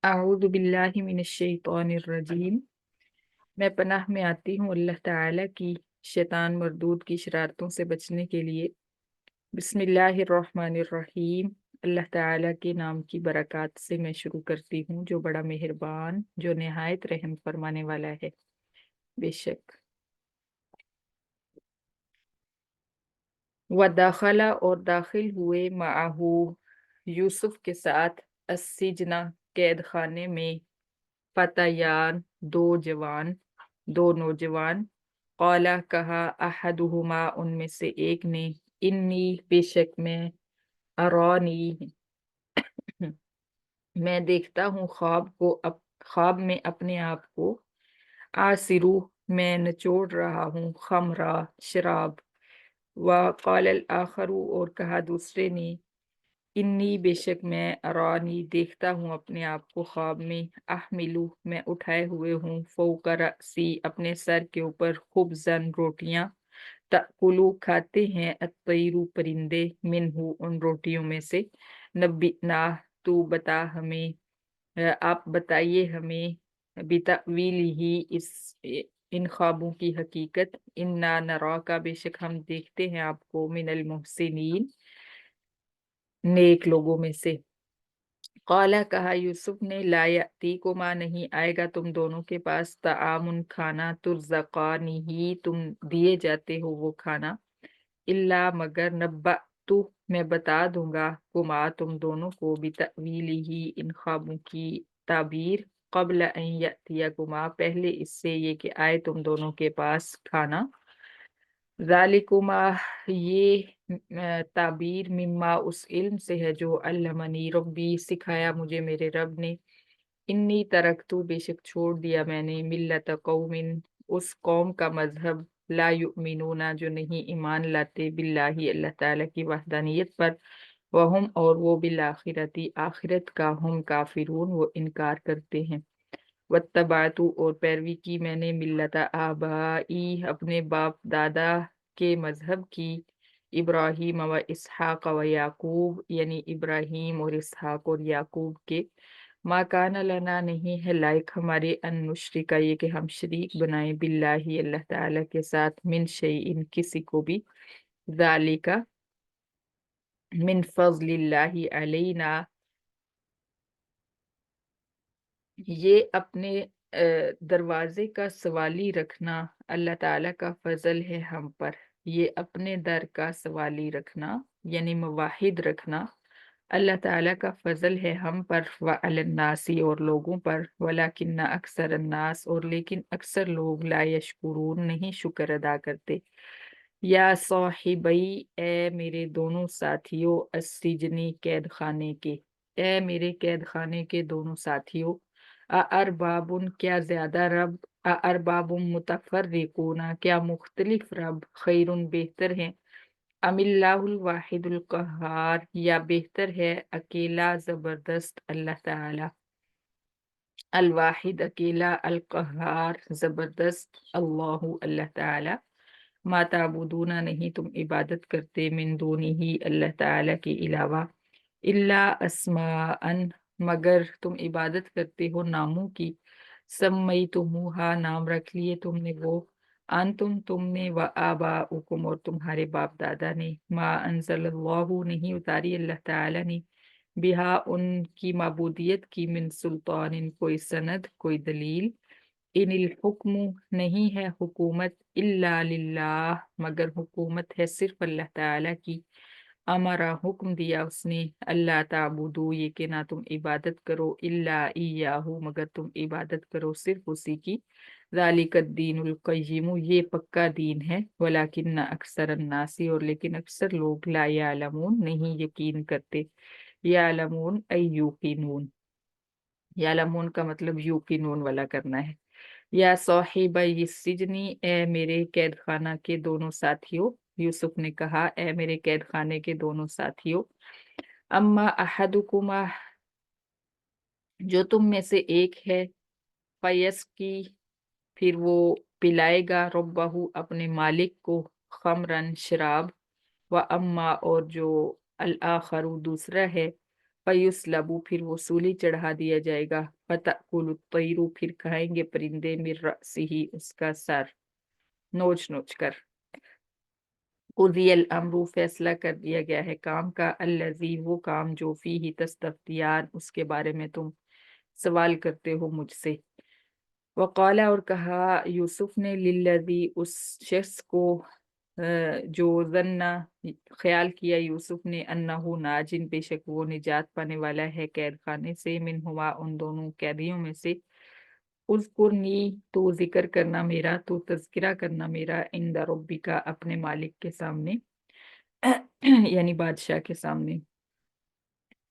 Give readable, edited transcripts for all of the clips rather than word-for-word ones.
अऊज़ु बिल्लाहि मिनश्शैतानिर्रजीम। मैं पनाह में आती हूँ अल्लाह ताला की शैतान मरदूद की शरारतों से बचने के लिए। बिस्मिल्लाहिर्रहमानिर्रहीम। अल्लाह ताला के नाम की बरकत से मैं शुरू करती हूँ, जो बड़ा मेहरबान, जो निहायत रहम फरमाने वाला है। बेशक वदाखला और दाखिल हुए माहू यूसुफ के साथ अस्सिजना कैद खाने में फतयान दो नौजवान। कौला कहा अहदुहुमा उनमें से एक ने इन्नी बेशक मैं अरानी मैं देखता हूँ ख्वाब में अपने आप को आसिरू मैं निचोड़ रहा हूँ खमरा शराब। व क़ाल आखरू और कहा दूसरे ने इन्नी बेशक मैं अरानी देखता हूँ अपने आप को ख्वाब में अहमिलू मैं उठाए हुए हूँ फौका रअसी अपने सर के ऊपर खुबज़न रोटियां तअकुलु खाते हैं अत्तैरु परिंदे मिनहु उन रोटियों में से। नब्बिना तू बता हमें, आप बताइए हमें बितावीलिही इन ख्वाबों की हकीकत। इन्ना नरा का बेशक हम देखते हैं आपको मिनल मुहसिनीन नेक लोगों में से। कौला कहा यूसुफ ने ला यातीकुमा नहीं आएगा तुम दोनों के पास तामुन खाना तुर्ज़क़ानी ही तुम दिए जाते हो वो खाना इल्ला मगर नब्बअतु मैं बता दूंगा कुमा तुम दोनों को बितअवीली ही इन ख्वाबों की ताबीर क़ब्ल अन यअतियकुमा पहले इससे ये कि आए तुम दोनों के पास खाना। ज़ालिकुमा ये ताबीर मिम्मा उस इल्म से है जो अल्लमनी रब्बी सिखाया मुझे मेरे रब ने। इन्नी तरक्तु बेशक छोड़ दिया मैंने मिल्लत कौमिन उस कौम का मजहब ला युमिनूना जो नहीं ईमान लाते बिल्लाही अल्लाह ताला की वहदानियत पर वहुम और वो बिल आखिरती आखिरत का हम काफिरून वो इनकार करते हैं। वत्तबातु और पैरवी की मैंने मिल्लत आबाई अपने बाप दादा के मजहब की इब्राहीम व इसहाक व याकूब यानी इब्राहीम और इसहाक और याकूब के। मा कान लना नहीं है लायक हमारे अन नुश्रिका ये कि हम शरीक बनाए बिल्लाही अल्लाह ताला के साथ मिन शैइन किसी को भी। ज़ालिका मिन फज़लिल्लाहि अलैना ये अपने दरवाजे का सवाली रखना अल्लाह ताला का फजल है हम पर। ये अपने दर का सवाली रखना यानी मवाहिद रखना अल्लाह ताला का फजल है हम पर व अलन्नासी और लोगों पर वलाकिन्ना अक्सर अन्नास और लेकिन अक्सर लोग ला यशकुरून नहीं शुक्र अदा करते। या साहिबई ए मेरे दोनों साथियों अस्सिजनी कैद खाने के ए मेरे कैद खाने के दोनों साथियों अरबाबुन क्या ज्यादा रब अरबाबुन मुतफर्रिकूना क्या मुख्तलिफ रब खैरुन बेहतर हैं अमिल्लाहुल वाहिदुल कहार या बेहतर है अकेला जबरदस्त अल्लाह ताला अल वाहिद अकेला अल कहार जबरदस्त अल्लाहु अल्लाह ताला। मा ताबुदूना नहीं तुम इबादत करते मिन दूनी ही अल्लाह ताला के अलावा इल्ला अस्माअन मगर तुम इबादत करते हो नामों की सम्मई तुमुहा नाम रख लिए तुमने वो तुमने व आबाउकुम और तुम्हारे बाप दादा ने मा अंज़लल्लाहु नहीं उतारी अल्लाह ताला ने बिहा उनकी माबूदियत की मिन सुल्तान कोई सनद कोई दलील। इनिल हुक्म नहीं है हुकूमत इल्ला लिल्लाह मगर हुकूमत है सिर्फ अल्लाह ताला की। अमरा हुक्म दिया उसने अल्लाह ताबुदू ये कि ना तुम इबादत करो इल्ला इयाहू मगर तुम इबादत करो सिर्फ उसी की। ज़ालिकद दीनुल क़य्यिम ये पक्का दीन है वलाकिन्ना अक्सर अन्नासी और लेकिन अक्सर लोग ला यालमून नहीं यकीन करते। यालमून ay यूकिनून यालमून का मतलब यूकिनून वाला करना है। या साहिबा सिजनी ए मेरे कैद खाना के दोनों साथियों यूसुफ ने कहा ए मेरे कैद खाने के दोनों साथियों अम्मा अहदुकुमा जो तुम में से एक है फयस की फिर वो पिलाएगा रब्बाहू अपने मालिक को खमरन शराब। व अम्मा और जो अल आखरू दूसरा है फयुस्लबु फिर वो सूली चढ़ा दिया जाएगा, फतअकुलु तैरु फिर खाएंगे परिंदे मिन रअसिही उसका सर नोच नोच कर। कुदियल अमरु फैसला कर दिया गया है काम का, अल्लजी वो काम जो फीही तस्तफ्तियान उसके बारे में तुम सवाल करते हो मुझसे। वकाला और कहा यूसुफ ने लिल्लजी उस शख्स को जो जन्ना ख्याल किया यूसुफ ने अन्नहु नाजिन बेशक वो निजात पाने वाला है कैद खाने से, मिन हुआ उन दोनों कैदियों में से। उज़कुरनी तो जिक्र करना मेरा, तो तज़किरा करना मेरा, इंद रब्बिका अपने मालिक के सामने यानी बादशाह के सामने।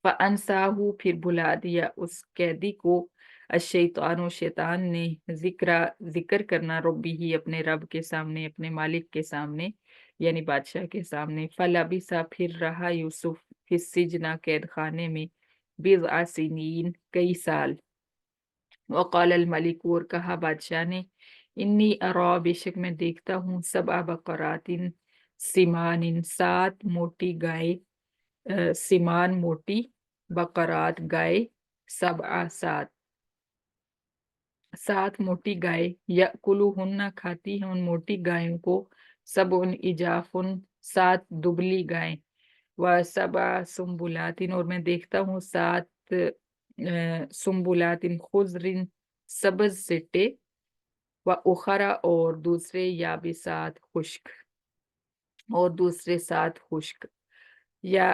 फअनसाहु फिर भुला दिया उस कैदी को, अशैतानो शैतान ने, जिक्र करना रब्बी ही अपने रब के सामने, अपने मालिक के सामने यानी बादशाह के सामने। फलबिसा फिर रहा यूसुफ फिस सिजना कैद खाने में, बिज़अ सिनीन कई साल। वक़ाल अल मलिक और कहा बादशाह ने, इन्नी अरा बेशक मैं देखता हूँ, सबअ बकरातिन सिमानिन सात मोटी गाय, सिमान मोटी, बकरात गाय, सबआ सात, सात मोटी गाय, यअकुलुहुन्ना खाती हैं उन मोटी गायों को, सब उन इजाफुन सात दुबली गायें, व सबआ सुम्बुलातिन और मैं देखता हूँ सात सुम्बुलातिन खुजरिन सब्ज सिट्टे, व उखरा और दूसरे याबिसात खुश्क, और दूसरे सात खुश्क, या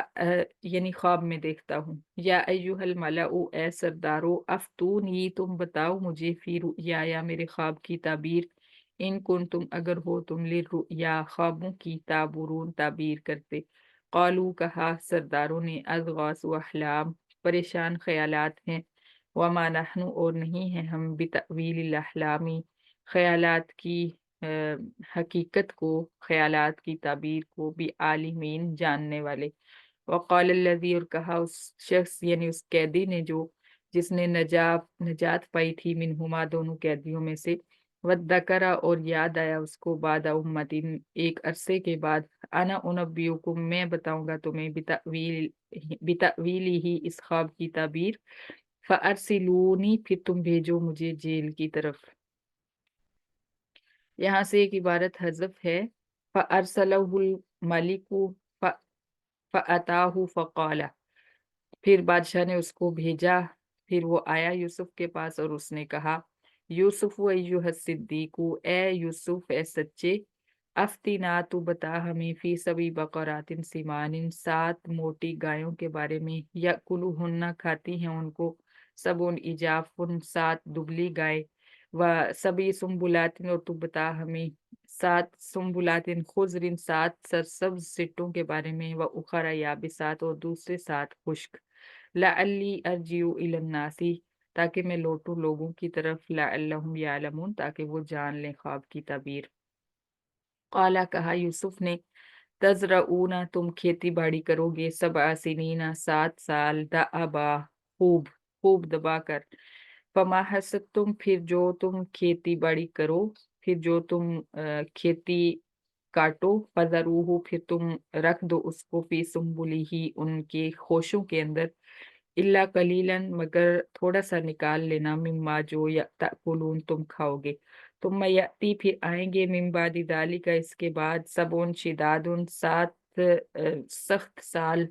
यानी ख्वाब में देखता हूँ। या अय्युहल मलाउ ए सरदारो अफ्तूनी तुम बताओ मुझे फी रुया या मेरे ख्वाब की ताबीर, इन कुन तुम अगर हो तुम लिरुया ख्वाबों की ताबुरून ताबीर करते। कालू कहा सरदारों ने, अज़गासु अहलाम परेशान ख्यालात हैं, वमा नहनु और नहीं है हम, बितअवीलिल अहलामी ख्यालात की हकीकत को, ख्यालात की ताबीर को, भी आलिमीन जानने वाले। वक़ाल अल्लज़ी और कहा उस शख्स यानी उस कैदी ने जो जिसने नजात पाई थी, मिनहुमा दोनों कैदियों में से, वद्दकरा और याद आया उसको, बाद उम्मतिन एक अरसे के बाद, अना उनब्बियुकुम मैं बताऊंगा तुम्हें, बितअवीली ही इस ख्वाब की ताबीर, फ़अरसिलूनी फिर तुम भेजो मुझे जेल की तरफ। यहाँ से एक इबारत हज़फ है, फ़अरसलहुल मलिकु फ़अताहु फ़क़ाला, फिर बादशाह ने उसको भेजा, फिर वो आया यूसुफ के पास और उसने कहा, यूसुफ अय्युह सिद्दीकु ए यूसुफ ए सच्चे, अफ्तीना तू बता हमें, फी सभी बकरातिन सिमानिन सात मोटी गायों के बारे में, यअकुलुहुन्ना खाती हैं उनको, सबउन इजाफुन सात दुबली गाय, व सभी सुम्बुलातिन और तू बता हमें सात सुम्बुलातिन खुजरिन सात सरसब्ज सिट्टों के बारे में, व उखरा याबिसात और दूसरे सात खुश्क, लअल्ली अर्जिउ इलन्नासी ताकि मैं लौटूं लोगों की तरफ, लअल्लहुम यालमून ताकि वो जान लें ख्वाब की ताबीर। काला कहा यूसुफ ने, तजरऊना तुम खेती बाड़ी करोगे, सबआ सिनीना सात साल, दअबा खूब खूब दबाकर, फमा हसदतुम फिर जो तुम खेती बाड़ी करो, फिर जो तुम खेती काटो, फजरूहु फिर तुम रख दो उसको, फी सुम्बुली ही उनके खोशों के अंदर, इल्ला कलीलन मगर थोड़ा सा निकाल लेना, मिम्मा जो या ताकुलून तुम खाओगे। तुम यती फिर आएंगे, मिन बादी दाली का इसके बाद, सबउन शिदादुन सात सख्त साल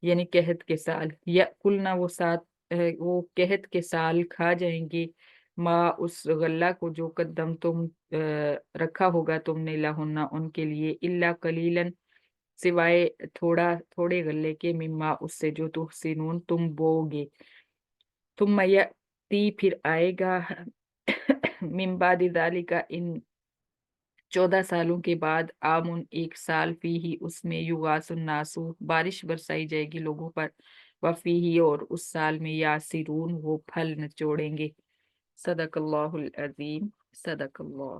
यानी कहत के साल, या कुलना वो सात वो कहत के साल खा जाएंगे, माँ उस गल्ला को जो कद्दम तुम रखा होगा तुमने, लहुन्ना उनके लिए, इल्ला कलीलन सिवाय थोड़ा थोड़े गल्ले के, मिम्मा उससे जो तुहसिनून तुम बोओगे। तुम यती फिर आएगा मिन बादी दालिका इन 14 सालों के बाद, आमुन एक साल, फी ही उसमें, युगासुन नासु बारिश बरसाई जाएगी लोगों पर, वफी ही और उस साल में, यासिरून वो फल निचोड़ेंगे। सदकल्लाहुल अजीम। सदकल्लाह।